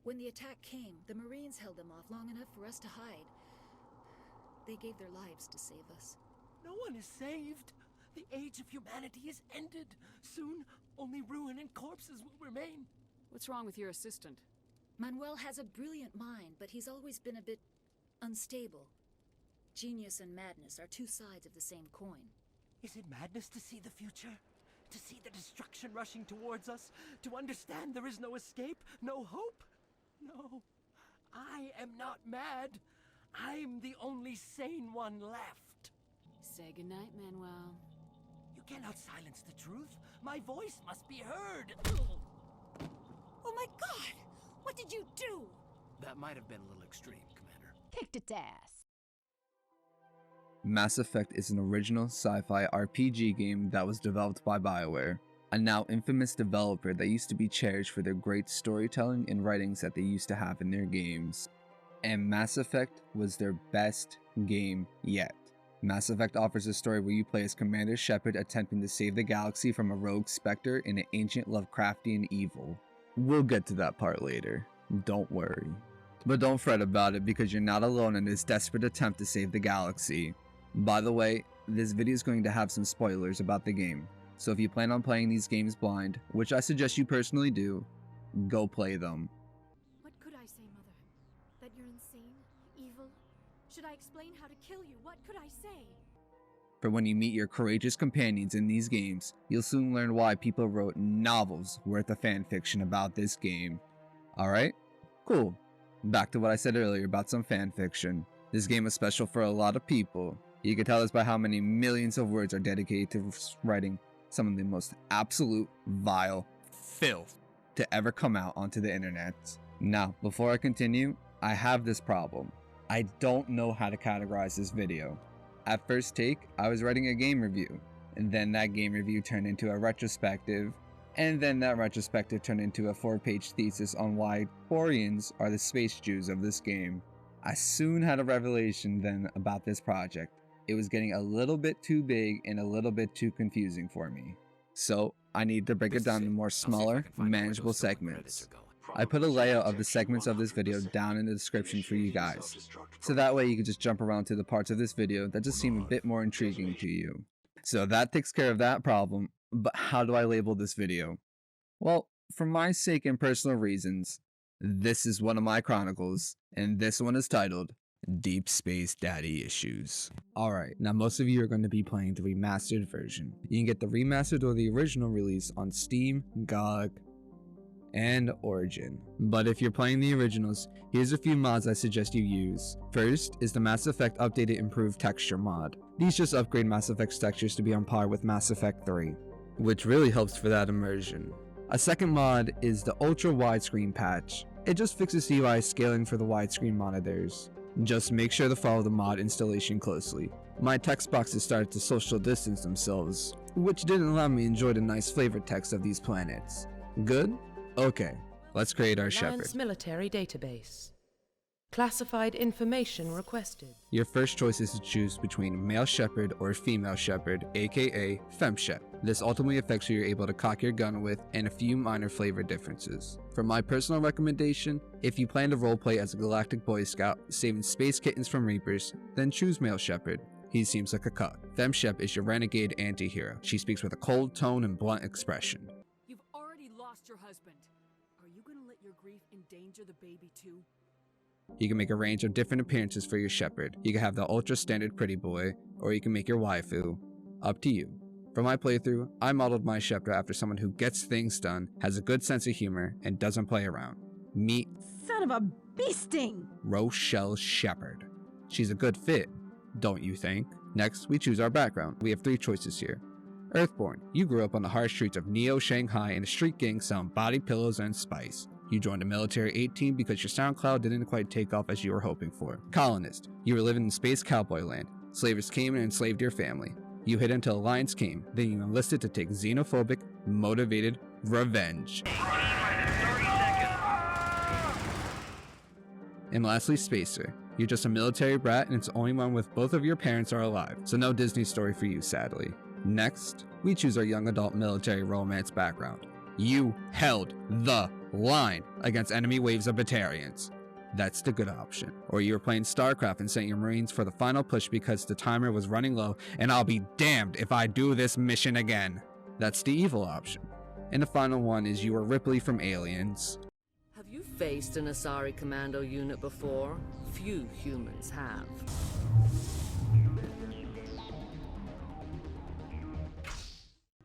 When the attack came, the Marines held them off long enough for us to hide. They gave their lives to save us. No one is saved. The age of humanity is ended. Soon, only ruin and corpses will remain. What's wrong with your assistant? Manuel has a brilliant mind, but he's always been a bit unstable. Genius and madness are two sides of the same coin. Is it madness to see the future? To see the destruction rushing towards us? To understand there is no escape? No hope? No. I am not mad. I'm the only sane one left. Say goodnight, Manuel. You cannot silence the truth. My voice must be heard. Oh my God! What did you do? That might have been a little extreme, Commander. Kicked its ass. Mass Effect is an original sci-fi RPG game that was developed by BioWare, a now infamous developer that used to be cherished for their great storytelling and writings that they used to have in their games. And Mass Effect was their best game yet. Mass Effect offers a story where you play as Commander Shepard attempting to save the galaxy from a rogue Spectre and an ancient Lovecraftian evil. We'll get to that part later, don't worry. But don't fret about it because you're not alone in this desperate attempt to save the galaxy. By the way, this video is going to have some spoilers about the game, so if you plan on playing these games blind, which I suggest you personally do, go play them. What could I say, Mother? That you're insane? Evil? Should I explain how to kill you? What could I say? For when you meet your courageous companions in these games, you'll soon learn why people wrote novels worth of fanfiction about this game. Alright? Cool. Back to what I said earlier about some fanfiction. This game is special for a lot of people. You can tell this by how many millions of words are dedicated to writing some of the most absolute vile filth to ever come out onto the internet. Now, before I continue, I have this problem. I don't know how to categorize this video. At first take, I was writing a game review, and then that game review turned into a retrospective, and then that retrospective turned into a 4-page thesis on why Quarians are the space Jews of this game. I soon had a revelation then about this project. It was getting a little bit too big and a little bit too confusing for me. So I need to break it down into more smaller, manageable segments. I put a layout of the segments of this video down in the description for you guys, so that way you can just jump around to the parts of this video that just seem a bit more intriguing to you. So that takes care of that problem, but how do I label this video? Well, for my sake and personal reasons, this is one of my chronicles, and this one is titled Deep Space Daddy Issues. Alright, now most of you are going to be playing the remastered version. You can get the remastered or the original release on Steam, GOG, and Origin. But if you're playing the originals, here's a few mods I suggest you use. First is the Mass Effect Updated Improved Texture mod. These just upgrade Mass Effect's textures to be on par with Mass Effect 3, which really helps for that immersion. A second mod is the Ultra Widescreen patch. It just fixes UI scaling for the widescreen monitors. Just make sure to follow the mod installation closely. My text boxes started to social distance themselves, which didn't allow me to enjoy the nice flavored text of these planets. Good? Okay, let's create our Shepard. Alliance military database. Classified information requested. Your first choice is to choose between male Shepard or female Shepard, aka FemShep. This ultimately affects who you're able to cock your gun with and a few minor flavor differences. For my personal recommendation, if you plan to roleplay as a galactic boy scout saving space kittens from Reapers, then choose male Shepard. He seems like a cuck. FemShep is your renegade anti-hero. She speaks with a cold tone and blunt expression. You've already lost your husband. Are you gonna let your grief endanger the baby too? You can make a range of different appearances for your Shepard. You can have the ultra standard pretty boy, or you can make your waifu. Up to you. For my playthrough, I modeled my Shepard after someone who gets things done, has a good sense of humor, and doesn't play around. Meet Son of a beasting! Rochelle Shepard. She's a good fit, don't you think? Next, we choose our background. We have 3 choices here. Earthborn, you grew up on the harsh streets of Neo Shanghai in a street gang selling body pillows and spice. You joined the military at 18 because your SoundCloud didn't quite take off as you were hoping for. Colonist, you were living in space cowboy land. Slavers came and enslaved your family. You hid until Alliance came, then you enlisted to take xenophobic, motivated revenge. And lastly, Spacer. You're just a military brat and it's the only one with both of your parents are alive, so no Disney story for you, sadly. Next, we choose our young adult military romance background. You held the line against enemy waves of Batarians. That's the good option. Or you were playing StarCraft and sent your Marines for the final push because the timer was running low, and I'll be damned if I do this mission again. That's the evil option. And the final one is you were Ripley from Aliens. Have you faced an Asari commando unit before? Few humans have.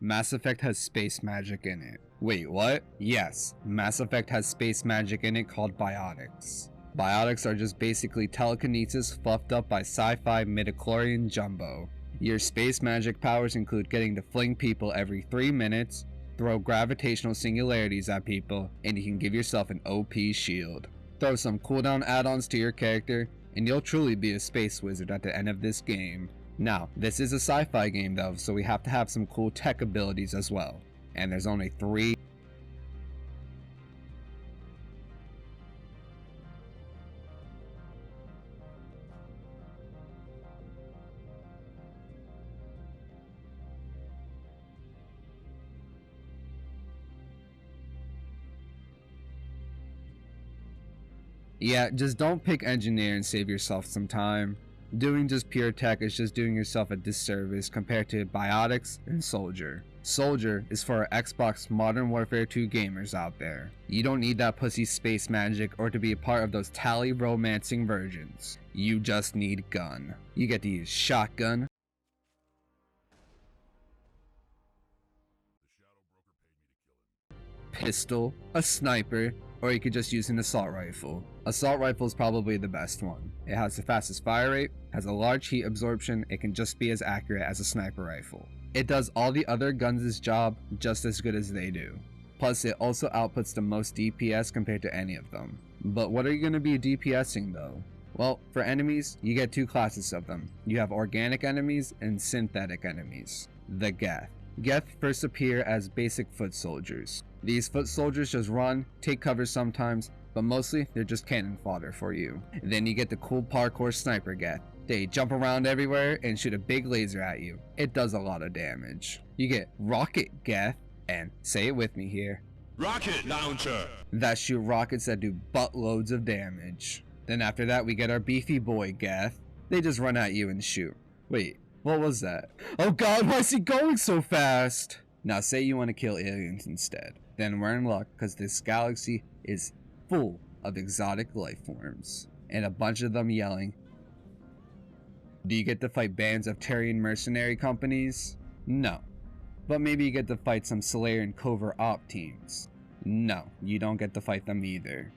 Mass Effect has space magic in it. Wait, what? Yes, Mass Effect has space magic in it called biotics. Biotics are just basically telekinesis fluffed up by sci-fi midichlorian jumbo. Your space magic powers include getting to fling people every 3 minutes, throw gravitational singularities at people, and you can give yourself an OP shield. Throw some cooldown add-ons to your character, and you'll truly be a space wizard at the end of this game. Now, this is a sci-fi game though, so we have to have some cool tech abilities as well. And there's only 3. Yeah, just don't pick engineer and save yourself some time. Doing just pure tech is just doing yourself a disservice compared to biotics and soldier. Soldier is for our Xbox Modern Warfare 2 gamers out there. You don't need that pussy space magic or to be a part of those tally romancing virgins. You just need gun. You get to use shotgun, pistol, a sniper, or you could just use an assault rifle. Assault rifle is probably the best one. It has the fastest fire rate, has a large heat absorption, it can just be as accurate as a sniper rifle. It does all the other guns' job just as good as they do. Plus it also outputs the most DPS compared to any of them. But what are you going to be DPSing though? Well, for enemies, you get 2 classes of them. You have organic enemies and synthetic enemies. The Geth. Geth first appear as basic foot soldiers. These foot soldiers just run, take cover sometimes, but mostly they're just cannon fodder for you. Then you get the cool parkour sniper Geth. They jump around everywhere and shoot a big laser at you. It does a lot of damage. You get rocket Geth, and say it with me here, rocket launcher, that shoot rockets that do buttloads of damage. Then after that we get our beefy boy Geth. They just run at you and shoot. Wait, what was that? Oh god, why is he going so fast? Now say you want to kill aliens instead. Then we're in luck because this galaxy is full of exotic life forms. And a bunch of them yelling. Do you get to fight bands of Turian mercenary companies? No. But maybe you get to fight some Solarian covert op teams. No, you don't get to fight them either.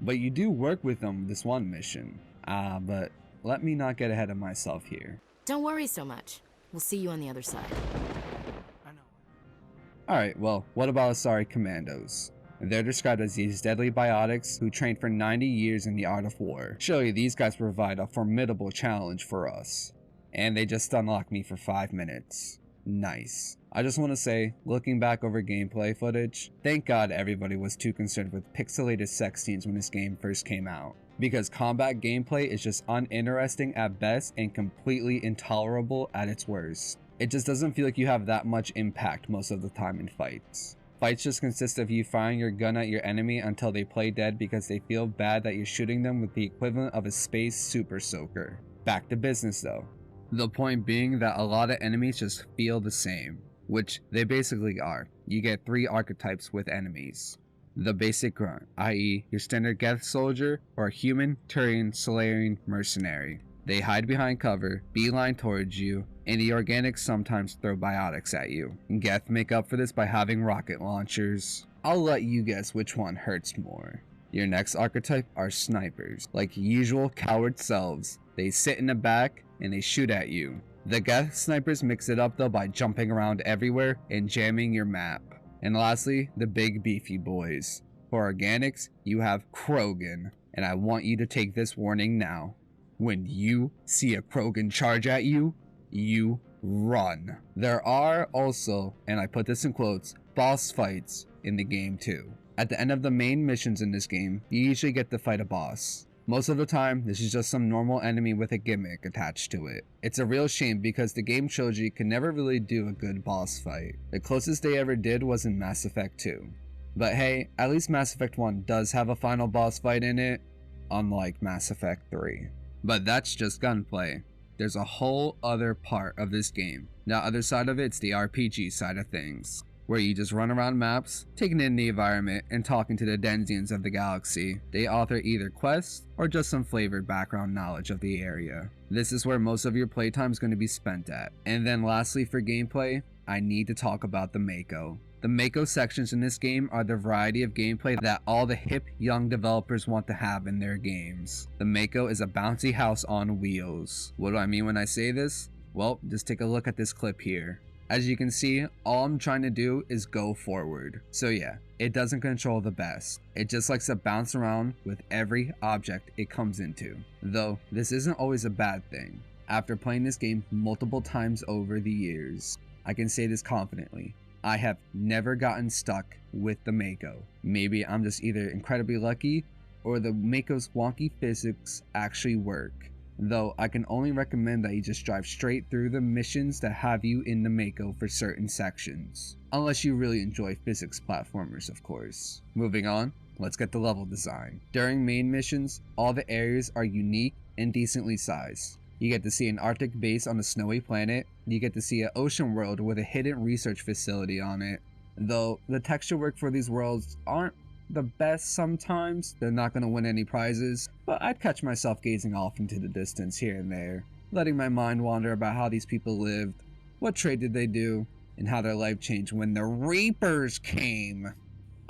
But you do work with them this one mission. But let me not get ahead of myself here. Don't worry so much. We'll see you on the other side. Alright, well, what about Asari Commandos? They're described as these deadly biotics who trained for 90 years in the art of war. Surely these guys provide a formidable challenge for us. And they just unlocked me for 5 minutes. Nice. I just want to say, looking back over gameplay footage, thank god everybody was too concerned with pixelated sex scenes when this game first came out. Because combat gameplay is just uninteresting at best and completely intolerable at its worst. It just doesn't feel like you have that much impact most of the time in fights. Fights just consist of you firing your gun at your enemy until they play dead because they feel bad that you're shooting them with the equivalent of a space super soaker. Back to business though. The point being that a lot of enemies just feel the same, which they basically are. You get 3 archetypes with enemies. The basic grunt, i.e. your standard Geth soldier or human, Turian, Solarian mercenary. They hide behind cover, beeline towards you, and the organics sometimes throw biotics at you. Geth make up for this by having rocket launchers. I'll let you guess which one hurts more. Your next archetype are snipers. Like usual coward selves, they sit in the back and they shoot at you. The Geth snipers mix it up though by jumping around everywhere and jamming your map. And lastly, the big beefy boys. For organics, you have Krogan, and I want you to take this warning now. When you see a Krogan charge at you, you run. There are also, and I put this in quotes, boss fights in the game too. At the end of the main missions in this game, you usually get to fight a boss. Most of the time, this is just some normal enemy with a gimmick attached to it. It's a real shame because the game Trilogy could never really do a good boss fight. The closest they ever did was in Mass Effect 2. But hey, at least Mass Effect 1 does have a final boss fight in it, unlike Mass Effect 3. But that's just gunplay. There's a whole other part of this game. The other side of it's the RPG side of things, where you just run around maps, taking in the environment, and talking to the Denzians of the galaxy. They author either quests or just some flavored background knowledge of the area. This is where most of your playtime is going to be spent at. And then lastly for gameplay, I need to talk about the Mako. The Mako sections in this game are the variety of gameplay that all the hip young developers want to have in their games. The Mako is a bouncy house on wheels. What do I mean when I say this? Well, just take a look at this clip here. As you can see, all I'm trying to do is go forward. So yeah, it doesn't control the best. It just likes to bounce around with every object it comes into. Though, this isn't always a bad thing. After playing this game multiple times over the years, I can say this confidently. I have never gotten stuck with the Mako. Maybe I'm just either incredibly lucky or the Mako's wonky physics actually work. Though I can only recommend that you just drive straight through the missions that have you in the Mako for certain sections. Unless you really enjoy physics platformers, of course. Moving on, let's get the level design. During main missions, all the areas are unique and decently sized. You get to see an Arctic base on a snowy planet. You get to see an ocean world with a hidden research facility on it. Though the texture work for these worlds aren't the best sometimes, they're not going to win any prizes, but I'd catch myself gazing off into the distance here and there, letting my mind wander about how these people lived, what trade did they do, and how their life changed when the Reapers came.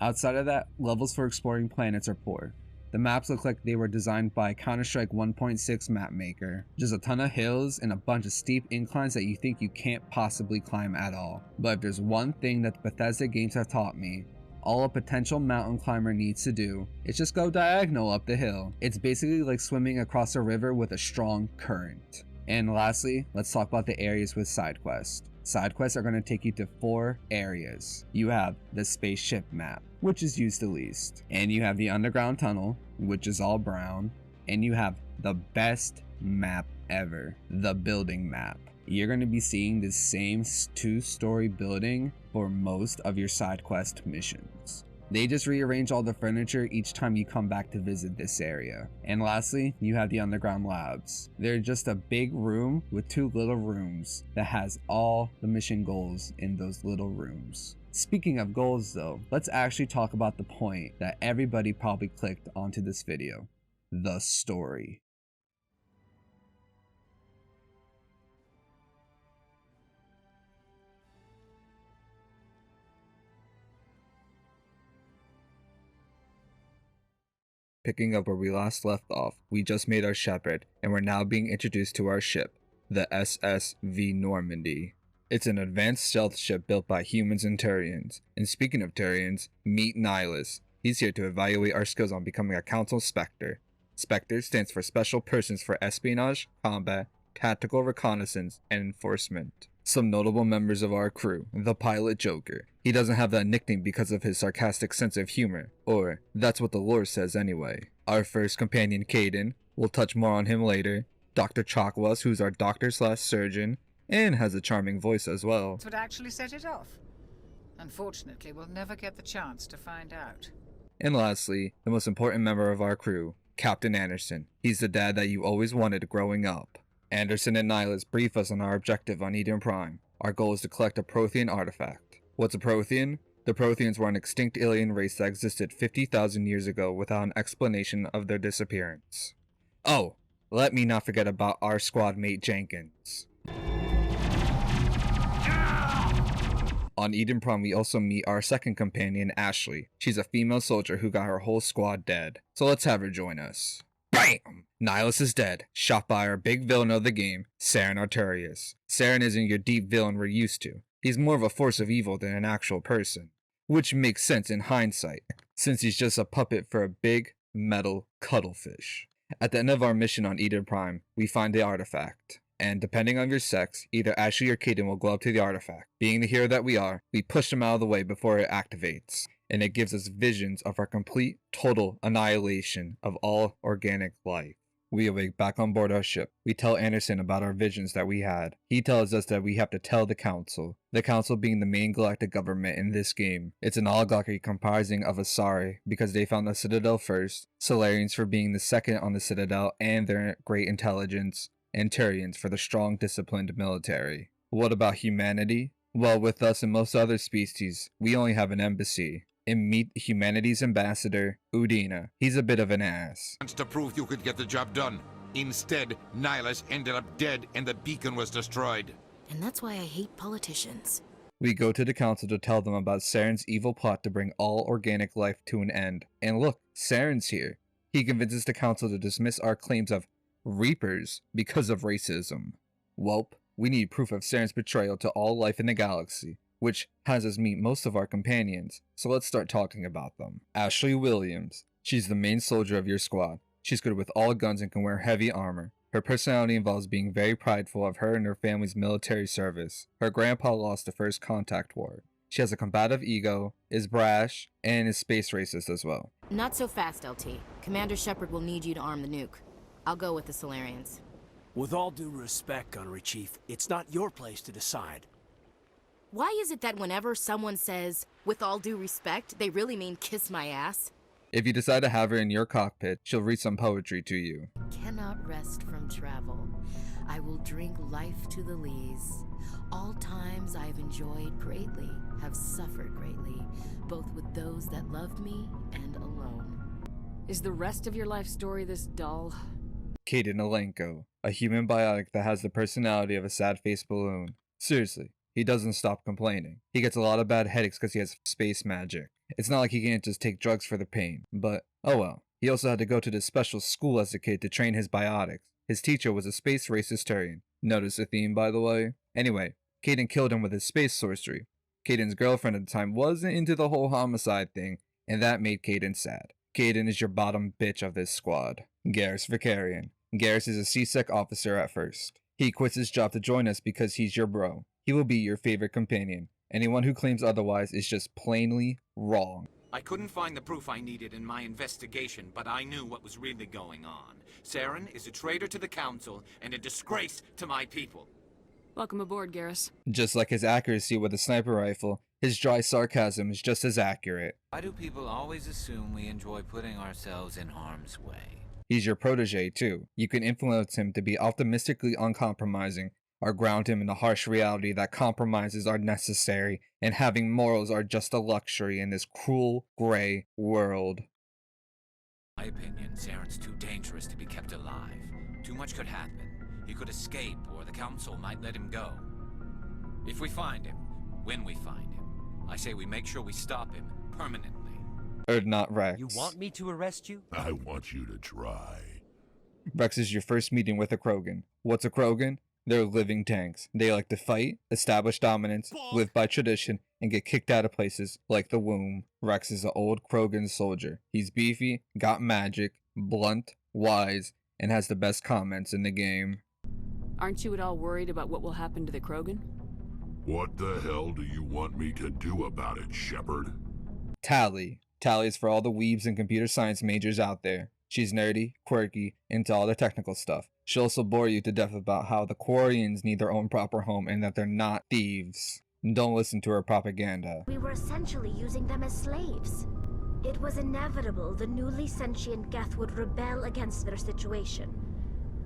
Outside of that, levels for exploring planets are poor. The maps look like they were designed by Counter-Strike 1.6 map maker. Just a ton of hills and a bunch of steep inclines that you think you can't possibly climb at all. But if there's one thing that the Bethesda games have taught me, all a potential mountain climber needs to do is just go diagonal up the hill. It's basically like swimming across a river with a strong current. And lastly, let's talk about the areas with side quests. Side quests are going to take you to 4 areas. You have the spaceship map, which is used the least. And you have the underground tunnel, which is all brown. And you have the best map ever, the building map. You're going to be seeing the same 2-story building for most of your side quest missions. They just rearrange all the furniture each time you come back to visit this area. And lastly, you have the underground labs. They're just a big room with 2 little rooms that has all the mission goals in those little rooms. Speaking of goals though, let's actually talk about the point that everybody probably clicked onto this video. The story. Picking up where we last left off, we just made our shepherd, and we're now being introduced to our ship, the SSV Normandy. It's an advanced stealth ship built by humans and Turians. And speaking of Turians, meet Nihilus. He's here to evaluate our skills on becoming a Council Spectre. Spectre stands for Special Persons for Espionage, Combat, Tactical Reconnaissance, and Enforcement. Some notable members of our crew: the pilot Joker. He doesn't have that nickname because of his sarcastic sense of humor, or that's what the lore says anyway. Our first companion Caden, we'll touch more on him later. Dr. Chakwas, who's our doctor/surgeon, and has a charming voice as well. That's what actually set it off. Unfortunately, we'll never get the chance to find out. And lastly, the most important member of our crew, Captain Anderson. He's the dad that you always wanted growing up. Anderson and Nihilus brief us on our objective on Eden Prime. Our goal is to collect a Prothean artifact. What's a Prothean? The Protheans were an extinct alien race that existed 50,000 years ago without an explanation of their disappearance. Oh, let me not forget about our squad mate Jenkins. On Eden Prime, we also meet our second companion, Ashley. She's a female soldier who got her whole squad dead. So let's have her join us. BAM! Nihilus is dead, shot by our big villain of the game, Saren Arterius. Saren isn't your deep villain we're used to. He's more of a force of evil than an actual person. Which makes sense in hindsight, since he's just a puppet for a big, metal cuttlefish. At the end of our mission on Eden Prime, we find the artifact. And depending on your sex, either Ashley or Caden will go up to the artifact. Being the hero that we are, we push him out of the way before it activates. And it gives us visions of our complete, total annihilation of all organic life. We awake back on board our ship. We tell Anderson about our visions that we had. He tells us that we have to tell the Council. The Council being the main galactic government in this game. It's an oligarchy comprising of Asari because they found the Citadel first, Solarians for being the second on the Citadel and their great intelligence, and Turians for the strong disciplined military. What about humanity? Well, with us and most other species, we only have an embassy. And meet humanity's ambassador, Udina. He's a bit of an ass. To prove you could get the job done. Instead, Nihilus ended up dead and the beacon was destroyed. And that's why I hate politicians. We go to the council to tell them about Saren's evil plot to bring all organic life to an end. And look, Saren's here. He convinces the council to dismiss our claims of Reapers because of racism. Welp, we need proof of Saren's betrayal to all life in the galaxy, which has us meet most of our companions, so let's start talking about them. Ashley Williams. She's the main soldier of your squad. She's good with all guns and can wear heavy armor. Her personality involves being very prideful of her and her family's military service. Her grandpa lost the first contact war. She has a combative ego, is brash, and is space racist as well. Not so fast, LT. Commander Shepard will need you to arm the nuke. I'll go with the Solarians. With all due respect, Gunnery Chief, it's not your place to decide. Why is it that whenever someone says, with all due respect, they really mean kiss my ass? If you decide to have her in your cockpit, she'll read some poetry to you. Cannot rest from travel. I will drink life to the lees. All times I have enjoyed greatly, have suffered greatly, both with those that loved me and alone. Is the rest of your life story this dull? Kaden Alenko, a human biotic that has the personality of a sad-faced balloon. Seriously. He doesn't stop complaining. He gets a lot of bad headaches because he has space magic. It's not like he can't just take drugs for the pain, but oh well. He also had to go to this special school as a kid to train his biotics. His teacher was a space racist Turian. Notice the theme, by the way? Anyway, Kaden killed him with his space sorcery. Kaden's girlfriend at the time wasn't into the whole homicide thing, and that made Kaden sad. Kaden is your bottom bitch of this squad. Garrus Vicarian. Garrus is a C-Sec officer at first. He quits his job to join us because he's your bro. He will be your favorite companion. Anyone who claims otherwise is just plainly wrong. I couldn't find the proof I needed in my investigation, but I knew what was really going on. Saren is a traitor to the Council and a disgrace to my people. Welcome aboard, Garrus. Just like his accuracy with a sniper rifle, his dry sarcasm is just as accurate. Why do people always assume we enjoy putting ourselves in harm's way? He's your protege too. You can influence him to be optimistically uncompromising, or ground him in the harsh reality that compromises are necessary and having morals are just a luxury in this cruel, gray world. In my opinion, Saren's too dangerous to be kept alive. Too much could happen. He could escape, or the Council might let him go. If we find him, when we find him, I say we make sure we stop him permanently. Not Rex. You want me to arrest you? I want you to try. Rex is your first meeting with a Krogan. What's a Krogan? They're living tanks. They like to fight, establish dominance, live by tradition, and get kicked out of places like the womb. Rex is an old Krogan soldier. He's beefy, got magic, blunt, wise, and has the best comments in the game. Aren't you at all worried about what will happen to the Krogan? What the hell do you want me to do about it, Shepard? Tally. Tally is for all the weebs and computer science majors out there. She's nerdy, quirky, into all the technical stuff. She'll also bore you to death about how the Quarians need their own proper home and that they're not thieves. Don't listen to her propaganda. We were essentially using them as slaves. It was inevitable the newly sentient Geth would rebel against their situation.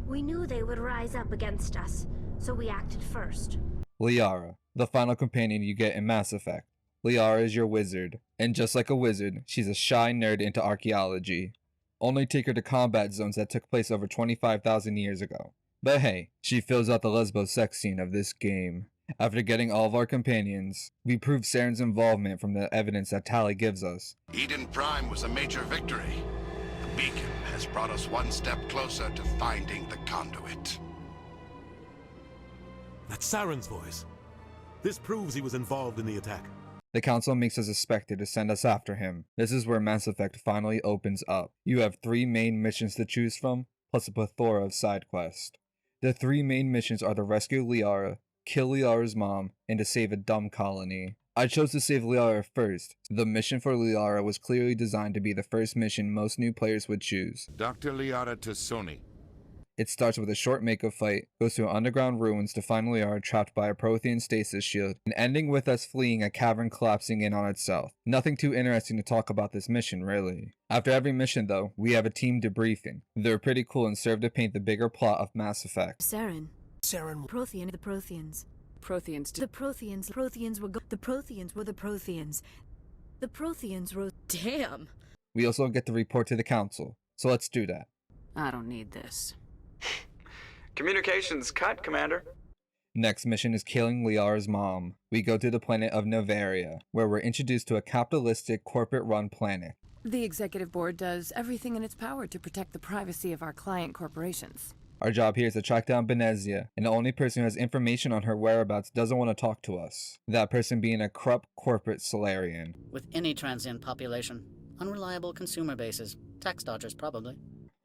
We knew they would rise up against us, so we acted first. Liara, the final companion you get in Mass Effect. Liara is your wizard, and just like a wizard, she's a shy nerd into archaeology. Only take her to combat zones that took place over 25,000 years ago. But hey, she fills out the lesbo sex scene of this game. After getting all of our companions, we prove Saren's involvement from the evidence that Tally gives us. Eden Prime was a major victory. The beacon has brought us one step closer to finding the conduit. That's Saren's voice. This proves he was involved in the attack. The Council makes us a Spectre to send us after him. This is where Mass Effect finally opens up. You have 3 main missions to choose from, plus a plethora of side quests. The 3 main missions are to rescue Liara, kill Liara's mom, and to save a dumb colony. I chose to save Liara first. The mission for Liara was clearly designed to be the first mission most new players would choose. Dr. Liara Tassoni, It starts with a short Mako fight, goes to underground ruins to finally are trapped by a Prothean stasis shield, and ending with us fleeing a cavern collapsing in on itself. Nothing too interesting to talk about this mission, really. After every mission, though, we have a team debriefing. They're pretty cool and serve to paint the bigger plot of Mass Effect. Saren. Prothean. The Protheans. Protheans. The Protheans. The Protheans were the Protheans. The Protheans were. Damn. We also get to report to the Council, so let's do that. I don't need this. Communications cut, Commander. Next mission is killing Liara's mom. We go to the planet of Novaria, where we're introduced to a capitalistic, corporate-run planet. The Executive Board does everything in its power to protect the privacy of our client corporations. Our job here is to track down Benezia, and the only person who has information on her whereabouts doesn't want to talk to us. That person being a corrupt corporate Solarian. With any transient population, unreliable consumer bases, tax dodgers probably.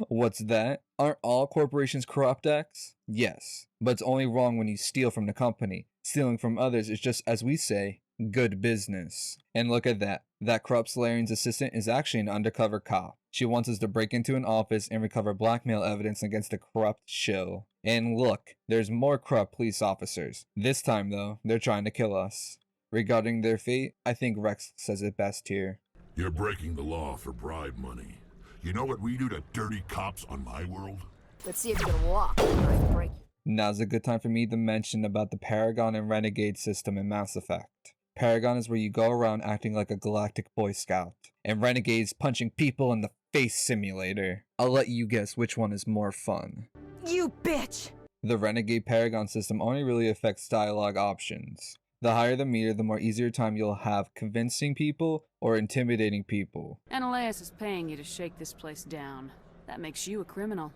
What's that? Aren't all corporations corrupt, X? Yes, but it's only wrong when you steal from the company. Stealing from others is just, as we say, good business. And look at that. That corrupt Solarian's assistant is actually an undercover cop. She wants us to break into an office and recover blackmail evidence against a corrupt shill. And look, there's more corrupt police officers. This time, though, they're trying to kill us. Regarding their fate, I think Rex says it best here. You're breaking the law for bribe money. You know what we do to dirty cops on my world? Let's see if you can walk. I can break you. Now's a good time for me to mention about the Paragon and Renegade system in Mass Effect. Paragon is where you go around acting like a galactic Boy Scout, and Renegade's punching people in the face simulator. I'll let you guess which one is more fun. You bitch! The Renegade Paragon system only really affects dialogue options. The higher the meter, the more easier time you'll have convincing people or intimidating people. Analeus is paying you to shake this place down. That makes you a criminal.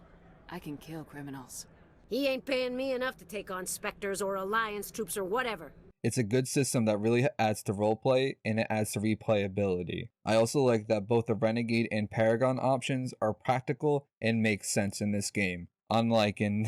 I can kill criminals. He ain't paying me enough to take on Spectres or Alliance troops or whatever. It's a good system that really adds to roleplay and it adds to replayability. I also like that both the Renegade and Paragon options are practical and make sense in this game, unlike in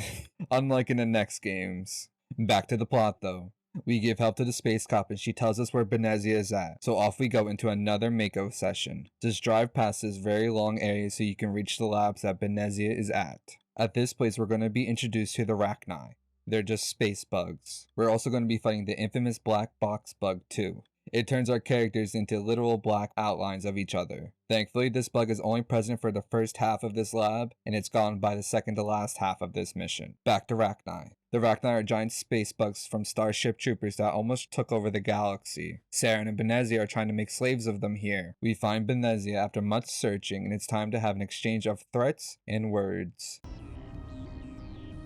the next games. Back to the plot though. We give help to the space cop and she tells us where Benezia is at, so off we go into another Mako session. Just drive past this very long area so you can reach the labs that Benezia is at. At this place we're going to be introduced to the Rachni. They're just space bugs. We're also going to be fighting the infamous black box bug too. It turns our characters into literal black outlines of each other. Thankfully, this bug is only present for the first half of this lab, and it's gone by the second to last half of this mission. Back to Rachni. The Rachni are giant space bugs from Starship Troopers that almost took over the galaxy. Saren and Benezia are trying to make slaves of them here. We find Benezia after much searching, and it's time to have an exchange of threats and words.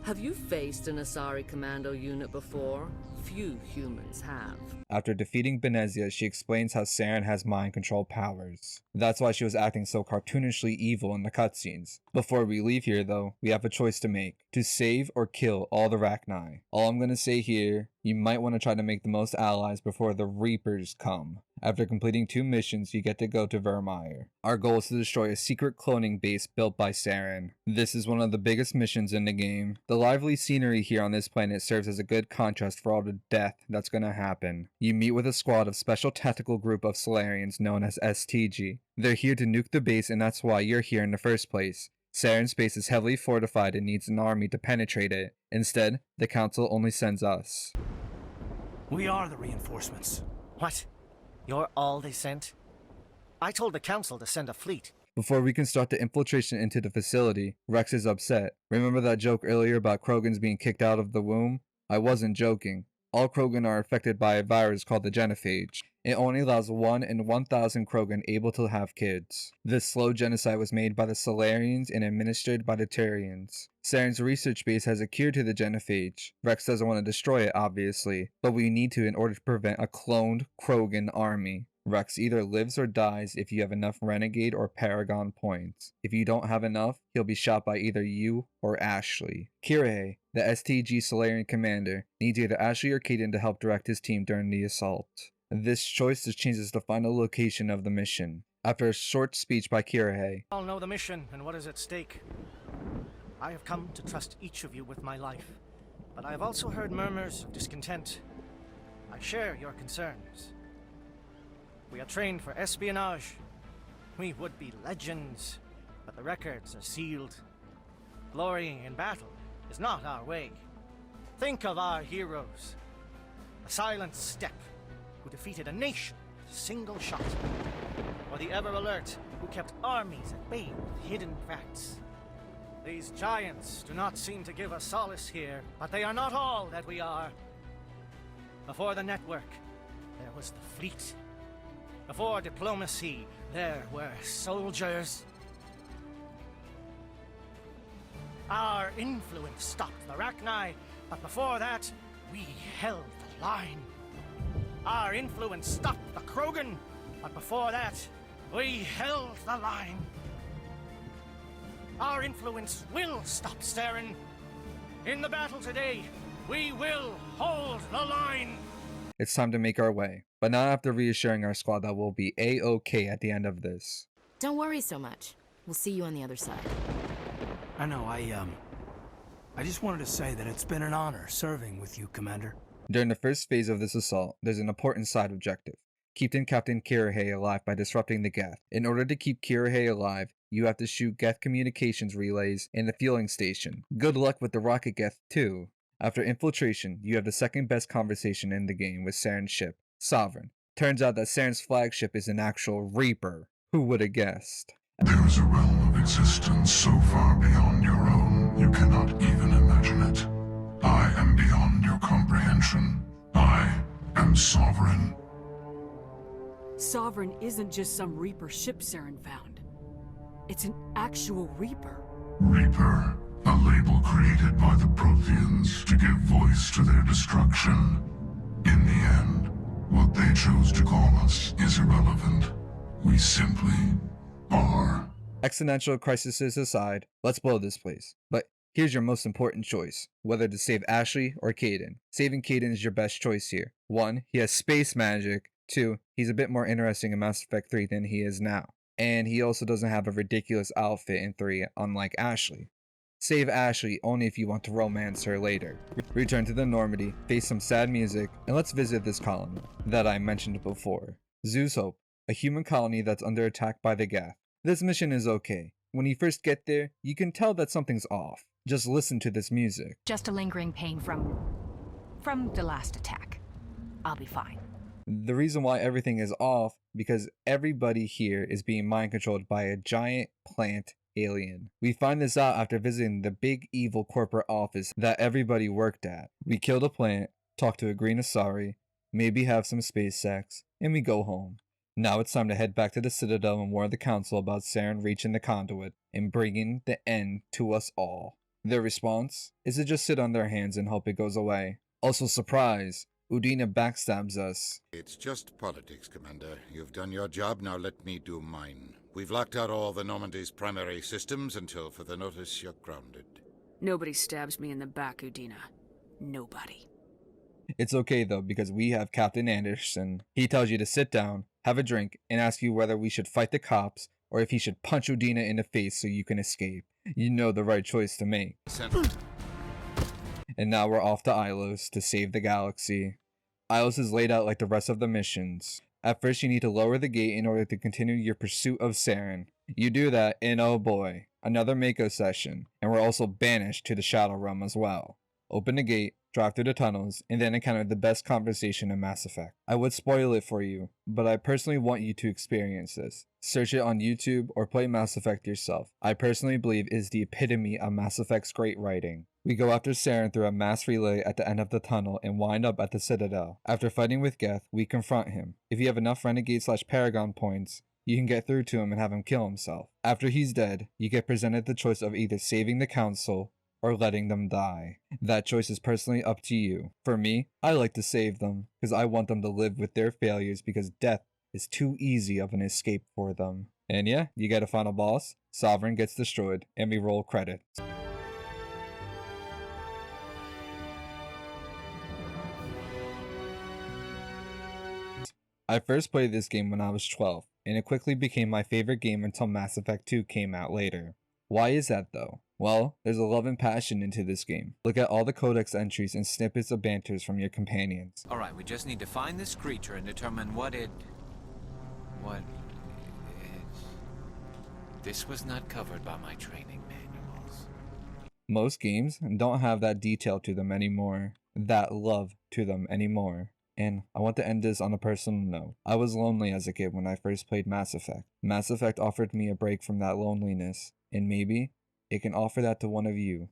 Have you faced an Asari commando unit before? Few humans have. After defeating Benezia, she explains how Saren has mind control powers. That's why she was acting so cartoonishly evil in the cutscenes. Before we leave here though, we have a choice to make. To save or kill all the Rachni. All I'm gonna say here, you might want to try to make the most allies before the Reapers come. After completing 2 missions, you get to go to Vermeer. Our goal is to destroy a secret cloning base built by Saren. This is one of the biggest missions in the game. The lively scenery here on this planet serves as a good contrast for all the death that's gonna happen. You meet with a squad of special tactical group of Solarians known as STG. They're here to nuke the base and that's why you're here in the first place. Saren's base is heavily fortified and needs an army to penetrate it. Instead, the Council only sends us. We are the reinforcements. What? You're all they sent? I told the Council to send a fleet. Before we can start the infiltration into the facility, Rex is upset. Remember that joke earlier about Krogans being kicked out of the womb? I wasn't joking. All Krogan are affected by a virus called the genophage. It only allows 1 in 1,000 Krogan able to have kids. This slow genocide was made by the Solarians and administered by the Turians. Saren's research base has a cure to the genophage. Rex doesn't want to destroy it, obviously, but we need to in order to prevent a cloned Krogan army. Rex either lives or dies if you have enough Renegade or Paragon points. If you don't have enough, he'll be shot by either you or Ashley. Kirei, the STG Solarian commander, needs either Ashley or Kaden to help direct his team during the assault. This choice changes the final location of the mission. After a short speech by Kirei, All know the mission and what is at stake. I have come to trust each of you with my life, but I have also heard murmurs of discontent. I share your concerns. We are trained for espionage. We would be legends, but the records are sealed. Glorying in battle is not our way. Think of our heroes. The Silent Steppe, who defeated a nation with a single shot. Or the Ever Alert, who kept armies at bay with hidden facts. These giants do not seem to give us solace here, but they are not all that we are. Before the network, there was the fleet. Before diplomacy, there were soldiers. Our influence stopped the Rachni, but before that, we held the line. Our influence stopped the Krogan, but before that, we held the line. Our influence will stop Saren. In the battle today, we will hold the line. It's time to make our way, but not after reassuring our squad that we'll be A-OK at the end of this. Don't worry so much. We'll see you on the other side. I know, I just wanted to say that it's been an honor serving with you, Commander. During the first phase of this assault, there's an important side objective. Keeping Captain Kirihei alive by disrupting the Geth. In order to keep Kirihei alive, you have to shoot Geth communications relays in the fueling station. Good luck with the rocket Geth too. After infiltration, you have the second best conversation in the game with Saren's ship, Sovereign. Turns out that Saren's flagship is an actual Reaper. Who would have guessed? There is a realm of existence so far beyond your own, you cannot even imagine it. I am beyond your comprehension. I am Sovereign. Sovereign isn't just some Reaper ship Saren found. It's an actual Reaper. Reaper, a label created by the Protheans to give voice to their destruction. In the end, what they chose to call us is irrelevant. We simply are. Existential crises aside, let's blow this place. But here's your most important choice, whether to save Ashley or Kaidan. Saving Kaidan is your best choice here. 1, he has space magic. 2, he's a bit more interesting in Mass Effect 3 than he is now. And he also doesn't have a ridiculous outfit in 3, unlike Ashley. Save Ashley only if you want to romance her later. Return to the Normandy, face some sad music, and let's visit this colony that I mentioned before. Zeus Hope, a human colony that's under attack by the Geth. This mission is okay. When you first get there, you can tell that something's off. Just listen to this music. Just a lingering pain from the last attack. I'll be fine. The reason why everything is off, because everybody here is being mind controlled by a giant plant alien. We find this out after visiting the big evil corporate office that everybody worked at. We kill the plant, talk to a green Asari, maybe have some space sex, and we go home. Now it's time to head back to the Citadel and warn the Council about Saren reaching the conduit and bringing the end to us all. Their response is to just sit on their hands and hope it goes away. Also, surprise, Udina backstabs us. It's just politics, Commander. You've done your job, now let me do mine. We've locked out all the Normandy's primary systems until further notice you're grounded. Nobody stabs me in the back, Udina. Nobody. It's okay though, because we have Captain Anderson. He tells you to sit down, have a drink, and ask you whether we should fight the cops or if he should punch Udina in the face so you can escape. You know the right choice to make. And now we're off to Ilos to save the galaxy. Ilos is laid out like the rest of the missions. At first you need to lower the gate in order to continue your pursuit of Saren. You do that and oh boy, another Mako session, and we're also banished to the Shadow Realm as well. Open the gate, drive through the tunnels, and then encounter the best conversation in Mass Effect. I would spoil it for you, but I personally want you to experience this. Search it on YouTube or play Mass Effect yourself. I personally believe it is the epitome of Mass Effect's great writing. We go after Saren through a mass relay at the end of the tunnel and wind up at the Citadel. After fighting with Geth, we confront him. If you have enough Renegade/Paragon points, you can get through to him and have him kill himself. After he's dead, you get presented the choice of either saving the Council or letting them die. That choice is personally up to you. For me, I like to save them, because I want them to live with their failures because death is too easy of an escape for them. And yeah, you get a final boss, Sovereign gets destroyed, and we roll credits. I first played this game when I was 12, and it quickly became my favorite game until Mass Effect 2 came out later. Why is that though? Well, there's a love and passion into this game. Look at all the codex entries and snippets of banters from your companions. Alright, we just need to find this creature and determine what it... This was not covered by my training manuals. Most games don't have that detail to them anymore, that love to them anymore. And I want to end this on a personal note. I was lonely as a kid when I first played Mass Effect. Mass Effect offered me a break from that loneliness, and maybe it can offer that to one of you.